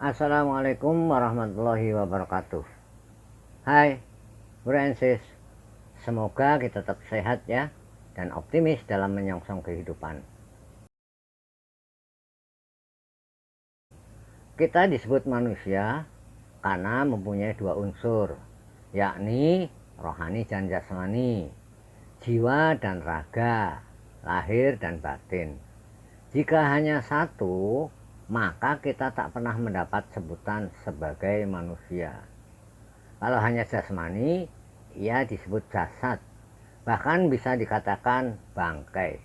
Assalamualaikum warahmatullahi wabarakatuh. Hai Bro and Sis, semoga kita tetap sehat ya dan optimis dalam menyongsong kehidupan. Kita disebut manusia karena mempunyai dua unsur, yakni rohani dan jasmani, jiwa dan raga, lahir dan batin. Jika hanya satu, maka kita tak pernah mendapat sebutan sebagai manusia. Kalau hanya jasmani, ia disebut jasad, bahkan bisa dikatakan bangkai.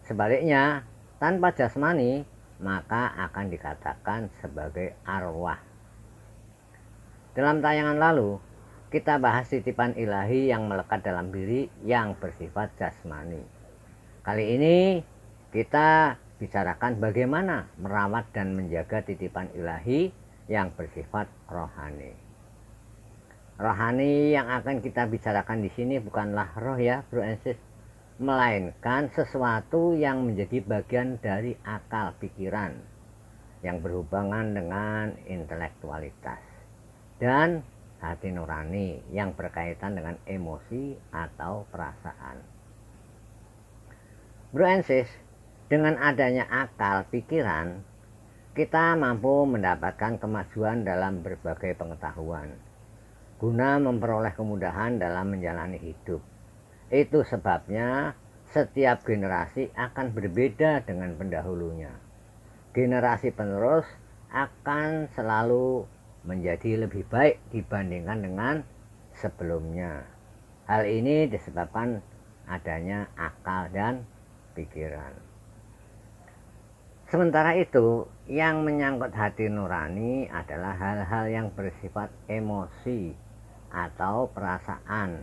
Sebaliknya, tanpa jasmani, maka akan dikatakan sebagai arwah. Dalam tayangan lalu, kita bahas titipan ilahi yang melekat dalam diri yang bersifat jasmani. Kali ini kita bicarakan bagaimana merawat dan menjaga titipan ilahi yang bersifat rohani. Rohani yang akan kita bicarakan di sini bukanlah roh ya, Bro and Sis, melainkan sesuatu yang menjadi bagian dari akal pikiran yang berhubungan dengan intelektualitas dan hati nurani yang berkaitan dengan emosi atau perasaan. Bro and Sis, dengan adanya akal pikiran, kita mampu mendapatkan kemajuan dalam berbagai pengetahuan guna memperoleh kemudahan dalam menjalani hidup. Itu sebabnya setiap generasi akan berbeda dengan pendahulunya. Generasi penerus akan selalu menjadi lebih baik dibandingkan dengan sebelumnya. Hal ini disebabkan adanya akal dan pikiran. Sementara itu, yang menyangkut hati nurani adalah hal-hal yang bersifat emosi atau perasaan,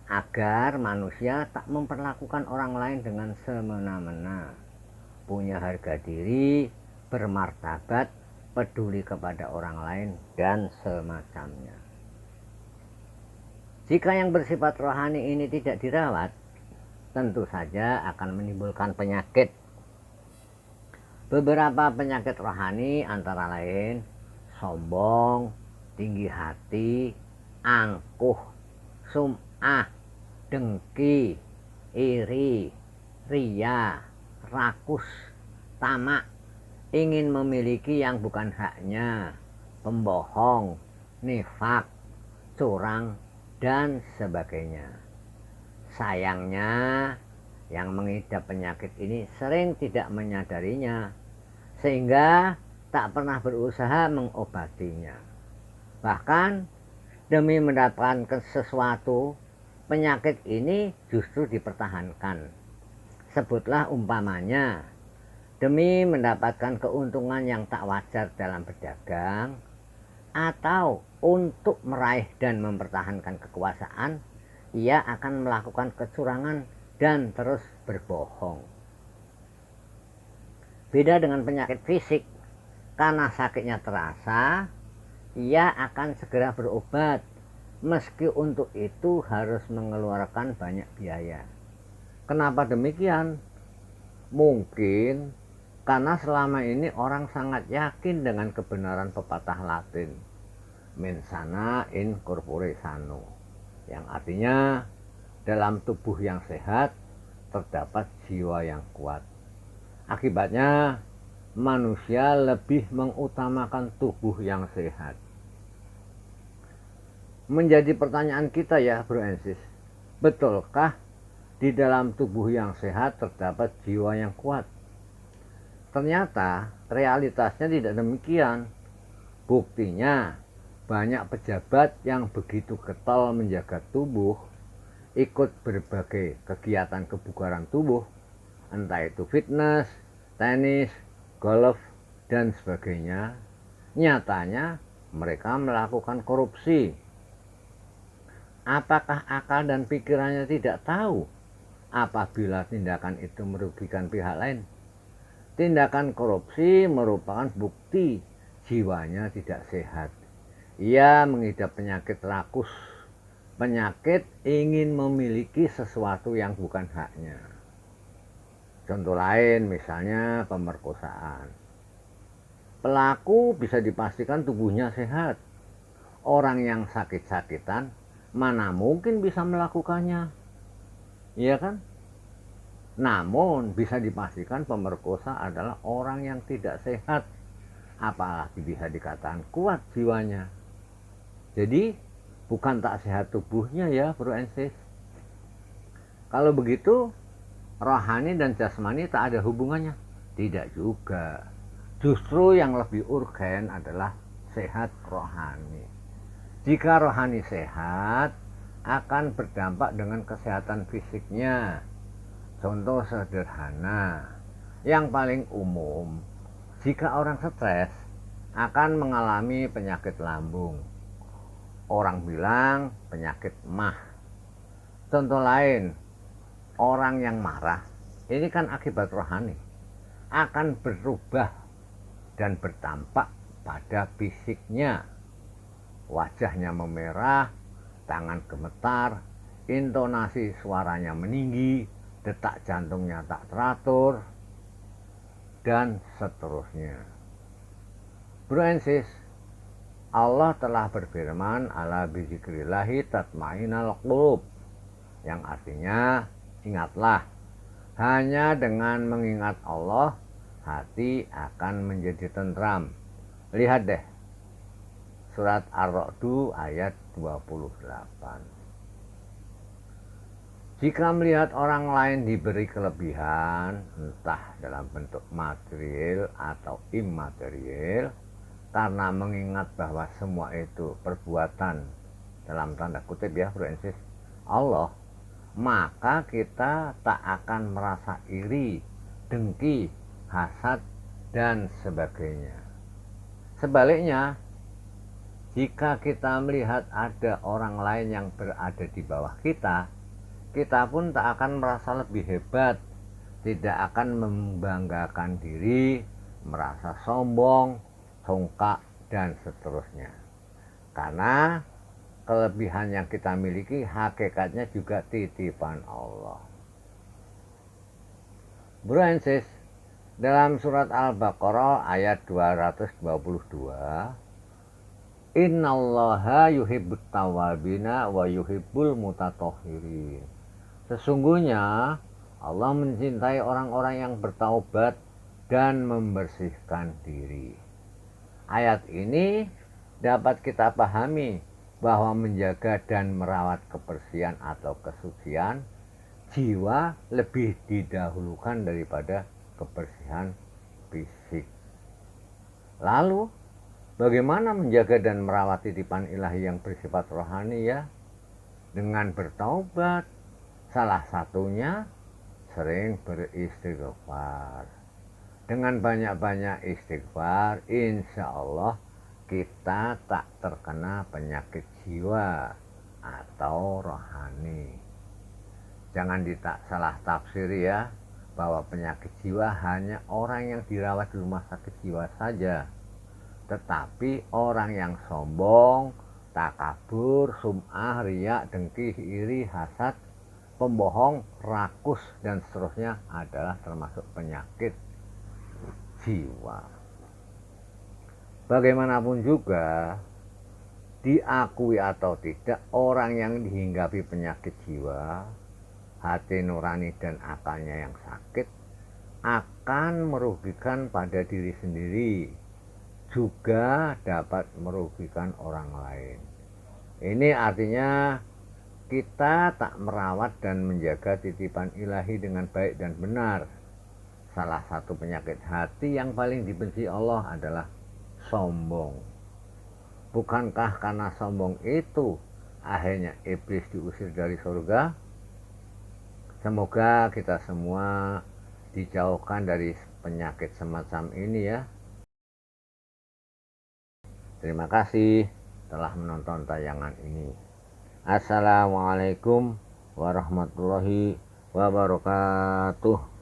agar manusia tak memperlakukan orang lain dengan semena-mena, punya harga diri, bermartabat, peduli kepada orang lain, dan semacamnya. Jika yang bersifat rohani ini tidak dirawat, tentu saja akan menimbulkan penyakit. Beberapa penyakit rohani antara lain sombong, tinggi hati, angkuh, sum'ah, dengki, iri, ria, rakus, tamak, ingin memiliki yang bukan haknya, pembohong, nifak, curang, dan sebagainya. Sayangnya, yang mengidap penyakit ini sering tidak menyadarinya, sehingga tak pernah berusaha mengobatinya. Bahkan, demi mendapatkan sesuatu, penyakit ini justru dipertahankan. Sebutlah umpamanya, demi mendapatkan keuntungan yang tak wajar dalam berdagang, atau untuk meraih dan mempertahankan kekuasaan, ia akan melakukan kecurangan dan terus berbohong. Beda dengan penyakit fisik, karena sakitnya terasa, ia akan segera berobat, meski untuk itu harus mengeluarkan banyak biaya. Kenapa demikian? Mungkin karena selama ini orang sangat yakin dengan kebenaran pepatah Latin, mens sana in corpore sano, yang artinya dalam tubuh yang sehat terdapat jiwa yang kuat. Akibatnya manusia lebih mengutamakan tubuh yang sehat. Menjadi pertanyaan kita ya, Bro and Sis, betulkah di dalam tubuh yang sehat terdapat jiwa yang kuat? Ternyata realitasnya tidak demikian. Buktinya banyak pejabat yang begitu getol menjaga tubuh, ikut berbagai kegiatan kebugaran tubuh, entah itu fitness, tenis, golf, dan sebagainya. Nyatanya mereka melakukan korupsi. Apakah akal dan pikirannya tidak tahu apabila tindakan itu merugikan pihak lain? Tindakan korupsi merupakan bukti jiwanya tidak sehat. Ia mengidap penyakit rakus, penyakit ingin memiliki sesuatu yang bukan haknya. Contoh lain misalnya pemerkosaan. Pelaku bisa dipastikan tubuhnya sehat. Orang yang sakit-sakitan mana mungkin bisa melakukannya, iya kan? Namun bisa dipastikan pemerkosa adalah orang yang tidak sehat, apalagi bisa dikatakan kuat jiwanya. Jadi bukan tak sehat tubuhnya ya bro and sis. Kalau begitu rohani dan jasmani tak ada hubungannya? Tidak juga. Justru yang lebih urgen adalah sehat rohani. Jika rohani sehat, akan berdampak dengan kesehatan fisiknya. Contoh sederhana, yang paling umum, jika orang stres akan mengalami penyakit lambung. Orang bilang penyakit MAH. Contoh lain, orang yang marah, ini kan akibat rohani, akan berubah dan berdampak pada fisiknya. Wajahnya memerah, tangan gemetar, intonasi suaranya meninggi, detak jantungnya tak teratur, dan seterusnya. Bro and sis, Allah telah berfirman, ala bizikrillahi tatmainal qulub, yang artinya ingatlah, hanya dengan mengingat Allah hati akan menjadi tentram. Lihat deh surat Ar-Ra'd ayat 28. Jika melihat orang lain diberi kelebihan, entah dalam bentuk material atau imaterial, karena mengingat bahwa semua itu perbuatan dalam tanda kutip ya bro and sis, Allah, maka kita tak akan merasa iri, dengki, hasad, dan sebagainya. Sebaliknya, jika kita melihat ada orang lain yang berada di bawah kita, kita pun tak akan merasa lebih hebat, tidak akan membanggakan diri, merasa sombong, songkak, dan seterusnya. Karena kelebihan yang kita miliki hakikatnya juga titipan Allah. Bro and sis, dalam surat Al-Baqarah ayat 222, Innallaha yuhibbut tawabina wa yuhibbul mutatahhirin. Sesungguhnya Allah mencintai orang-orang yang bertaubat dan membersihkan diri. Ayat ini dapat kita pahami bahwa menjaga dan merawat kebersihan atau kesucian jiwa lebih didahulukan daripada kebersihan fisik. Lalu bagaimana menjaga dan merawat titipan ilahi yang bersifat rohani ya? Dengan bertaubat. Salah satunya sering beristighfar. Dengan banyak-banyak istighfar, insya Allah kita tak terkena penyakit jiwa atau rohani. Jangan salah tafsir ya, bahwa penyakit jiwa hanya orang yang dirawat di rumah sakit jiwa saja. Tetapi orang yang sombong, takabur, sum'ah, riak, dengki, iri, hasad, pembohong, rakus, dan seterusnya adalah termasuk penyakit jiwa. Bagaimanapun juga, diakui atau tidak, orang yang dihinggapi penyakit jiwa, hati nurani dan akalnya yang sakit, akan merugikan pada diri sendiri, juga dapat merugikan orang lain. Ini artinya kita tak merawat dan menjaga titipan ilahi dengan baik dan benar. Salah satu penyakit hati yang paling dibenci Allah adalah sombong. Bukankah karena sombong itu akhirnya iblis diusir dari surga? Semoga kita semua dijauhkan dari penyakit semacam ini ya. Terima kasih telah menonton tayangan ini. Assalamualaikum warahmatullahi wabarakatuh.